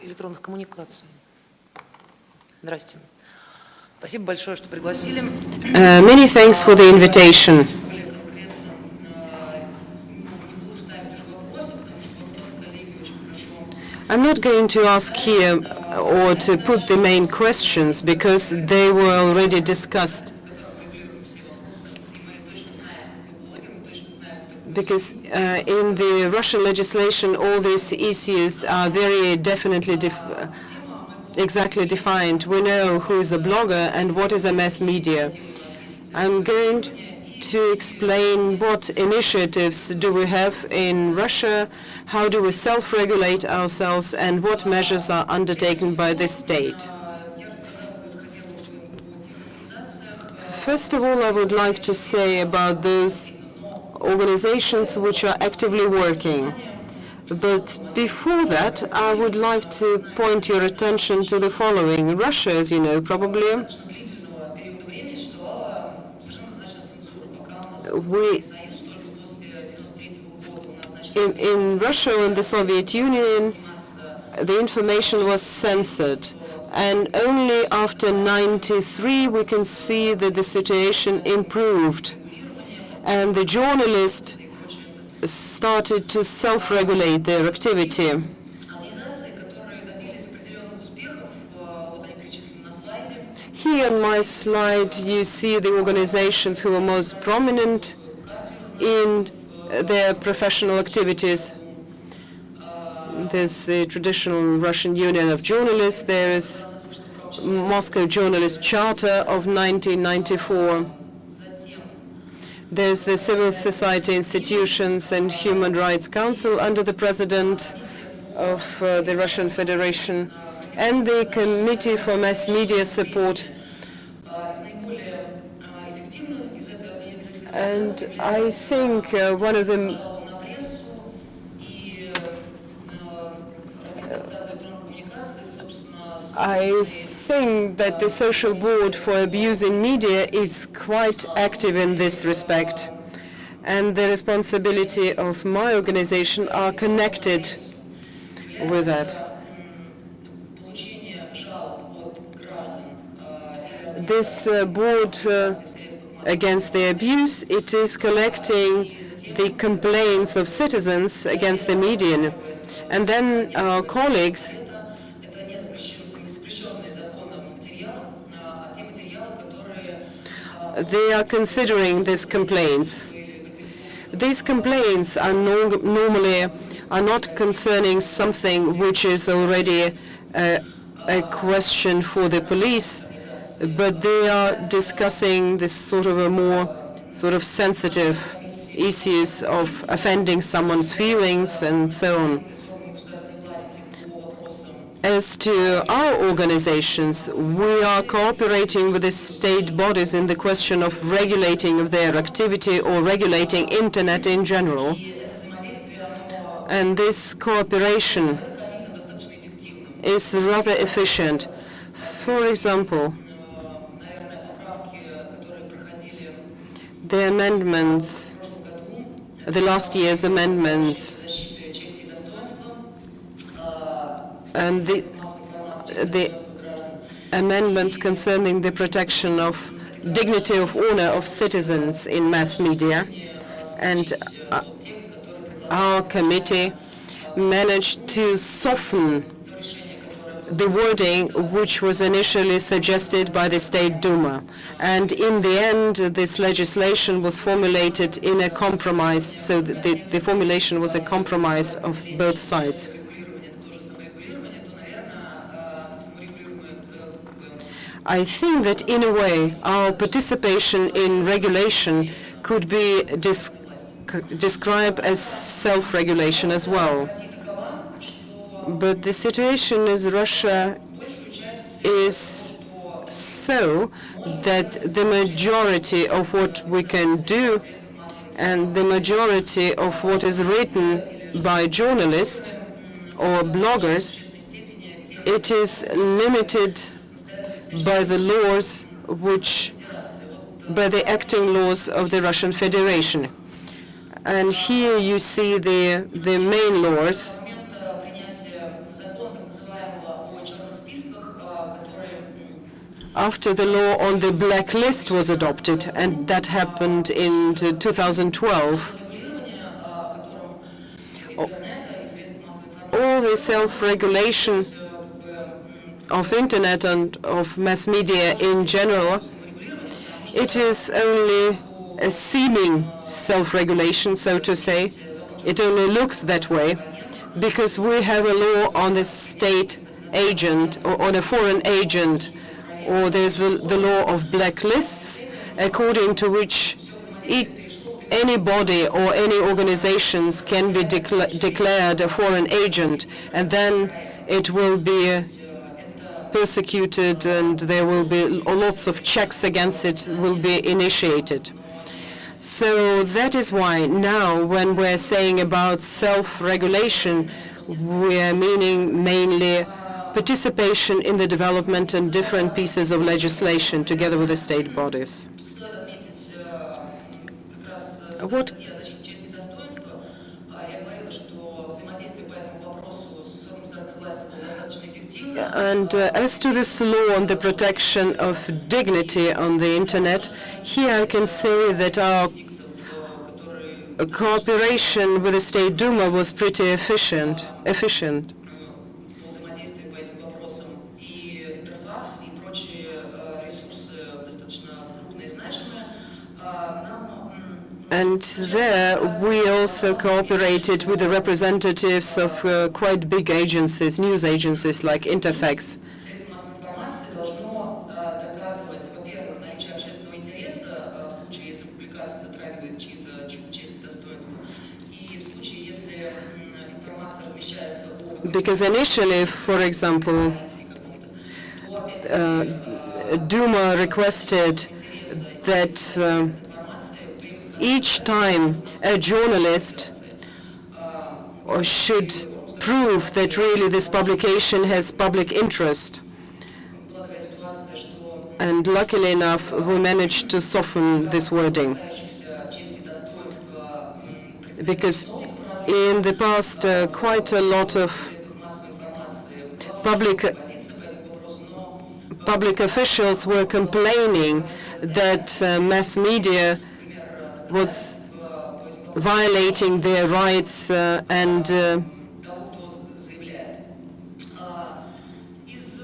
электронных коммуникаций. Здрасте. Спасибо большое, что пригласили. Many thanks for the invitation. I'm not going to ask here or to put the main questions because they were already discussed. Because in the Russian legislation, all these issues are very definitely exactly defined. We know who is a blogger and what is a mass media. I'm going to explain what initiatives do we have in Russia, how do we self-regulate ourselves, and what measures are undertaken by the state. First of all, I would like to say about those organizations which are actively working. But before that, I would like to point your attention to the following. Russia, as you know, probably, in Russia and the Soviet Union, the information was censored. And only after 1993 we can see that the situation improved. And the journalists started to self-regulate their activity. Here on my slide you see the organizations who are most prominent in their professional activities. There's the traditional Russian Union of Journalists, there is Moscow Journalist Charter of 1994. There's the Civil Society Institutions and Human Rights Council under the President of the Russian Federation, and the Committee for Mass Media Support. And I think one of them I think that the Social Board for Abusing Media is quite active in this respect, and the responsibility of my organization are connected with that. This board against the abuse, it is collecting the complaints of citizens against the media, and then our colleagues they are considering these complaints. These complaints are normally not concerning something which is already a question for the police, but they are discussing this sort of a more sensitive issues of offending someone's feelings and so on. As to our organizations, we are cooperating with the state bodies in the question of regulating of their activity or regulating internet in general. And this cooperation is rather efficient. For example, the amendments, the last year's amendments, and the amendments concerning the protection of dignity of honor of citizens in mass media. And our committee managed to soften the wording which was initially suggested by the State Duma. And in the end, this legislation was formulated in a compromise, so the formulation was a compromise of both sides. I think that in a way our participation in regulation could be described as self-regulation as well. But the situation in Russia is so that the majority of what we can do and the majority of what is written by journalists or bloggers, it is limited by the laws by the acting laws of the Russian Federation. And here you see the main laws. after the law on the blacklist was adopted, and that happened in 2012, all the self-regulation of internet and of mass media in general, it is only a seeming self-regulation, so to say. It only looks that way because we have a law on the state agent or on a foreign agent, or there's the law of blacklists, according to which anybody or any organizations can be declared a foreign agent, and then it will be persecuted, and there will be lots of checks against it will be initiated. So that is why now when we're saying about self-regulation, we are meaning mainly participation in the development and different pieces of legislation together with the state bodies. As to this law on the protection of dignity on the internet, here I can say that our cooperation with the State Duma was pretty efficient. And there we also cooperated with the representatives of quite big agencies, news agencies like Interfax. Because initially, for example, Duma requested that each time a journalist should prove that really this publication has public interest. And luckily enough, we managed to soften this wording. Because in the past, quite a lot of public officials were complaining that mass media was violating their rights and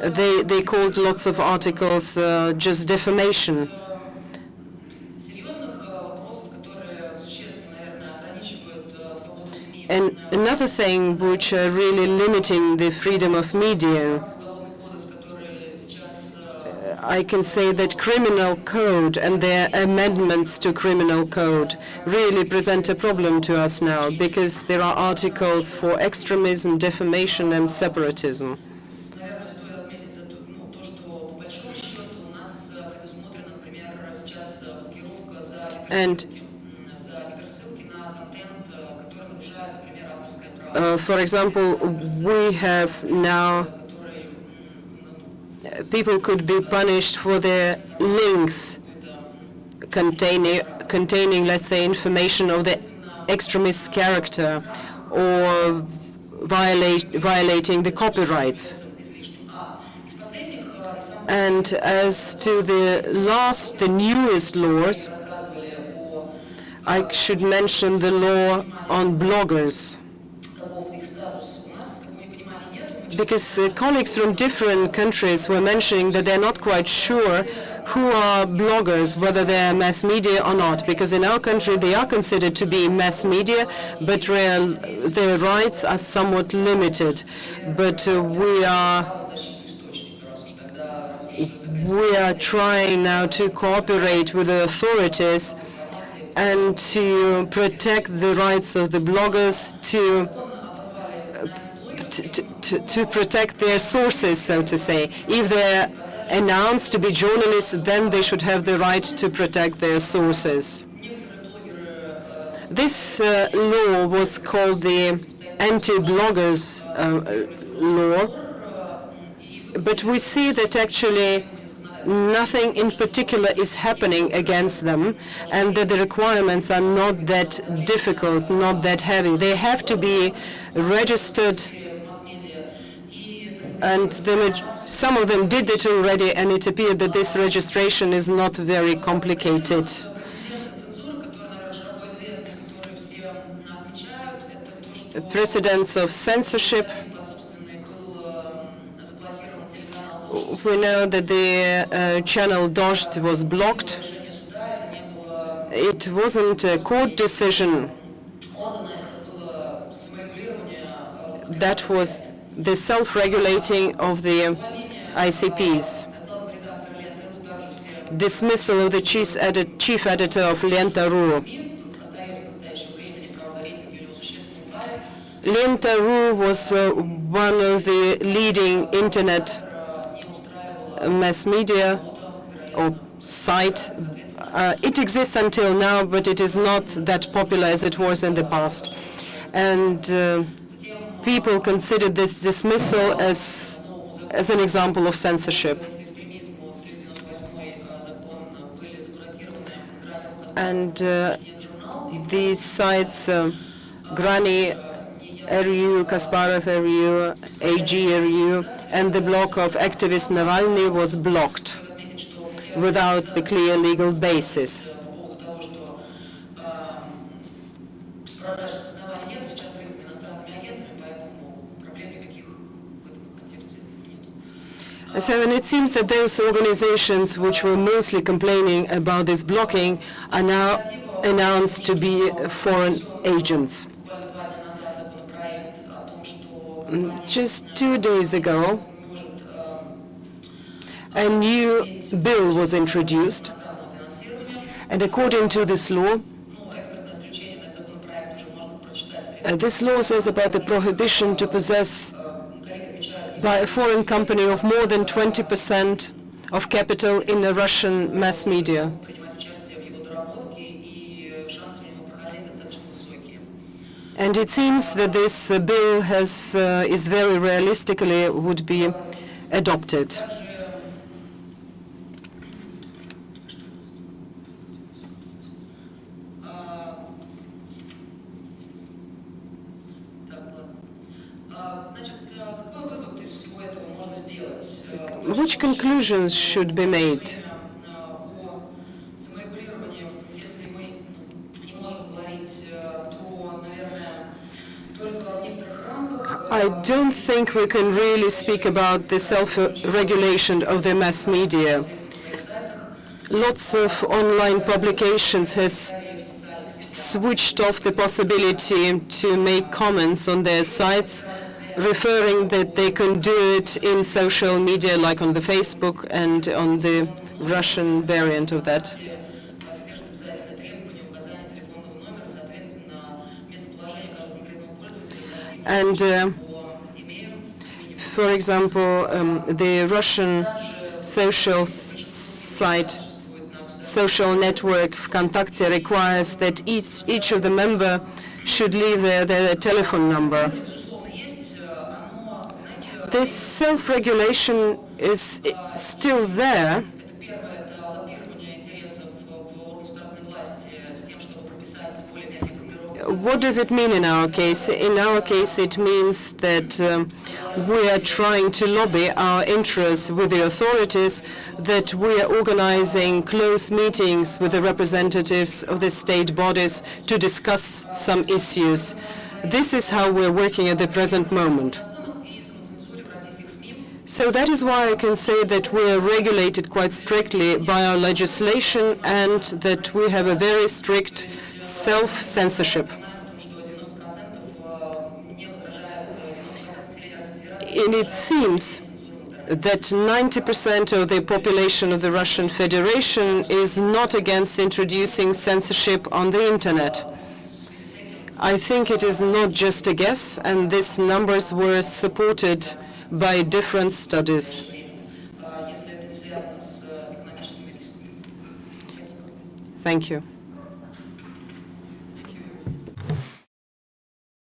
they called lots of articles just defamation. And another thing which are really limiting the freedom of media, I can say that criminal code and their amendments to criminal code really present a problem to us now, because there are articles for extremism, defamation, and separatism. And for example, we have now people could be punished for their links containing, let's say, information of the extremist character or violating the copyrights. And as to the newest laws, I should mention the law on bloggers. Because colleagues from different countries were mentioning that they're not quite sure who are bloggers, whether they're mass media or not. Because in our country they are considered to be mass media, but their rights are somewhat limited. But we are trying now to cooperate with the authorities and to protect the rights of the bloggers, to protect their sources, so to say. If they're announced to be journalists, then they should have the right to protect their sources. This law was called the anti-bloggers law, but we see that actually nothing in particular is happening against them, and that the requirements are not that difficult, not that heavy. They have to be registered and some of them did it already, and it appeared that this registration is not very complicated. Precedents of censorship. We know that the channel Dozhd was blocked. It wasn't a court decision. That was the self-regulating of the ICPs. Dismissal of the chief editor of Lenta.ru. Lenta.ru was one of the leading internet mass media or site. It exists until now, but it is not that popular as it was in the past. And people consider this dismissal as an example of censorship. And these sites, Grani RU, Kasparov RU, AG RU, and the blog of activist Navalny was blocked without the clear legal basis. So, and it seems that those organizations which were mostly complaining about this blocking are now announced to be foreign agents. Just 2 days ago, a new bill was introduced, and according to this law, this law says about the prohibition to possess by a foreign company of more than 20% of capital in the Russian mass media. And it seems that this bill is very realistically would be adopted. Which conclusions should be made? I don't think we can really speak about the self-regulation of the mass media. Lots of online publications has switched off the possibility to make comments on their sites, referring that they can do it in social media, like on the Facebook and on the Russian variant of that. And for example, the Russian social site, social network VKontakte requires that each of the member should leave their telephone number. This self-regulation is still there. What does it mean in our case? In our case, it means that we are trying to lobby our interests with the authorities, that we are organizing close meetings with the representatives of the state bodies to discuss some issues. This is how we're working at the present moment. So that is why I can say that we are regulated quite strictly by our legislation and that we have a very strict self-censorship. And it seems that 90% of the population of the Russian Federation is not against introducing censorship on the internet. I think it is not just a guess, and these numbers were supported by different studies. Thank you.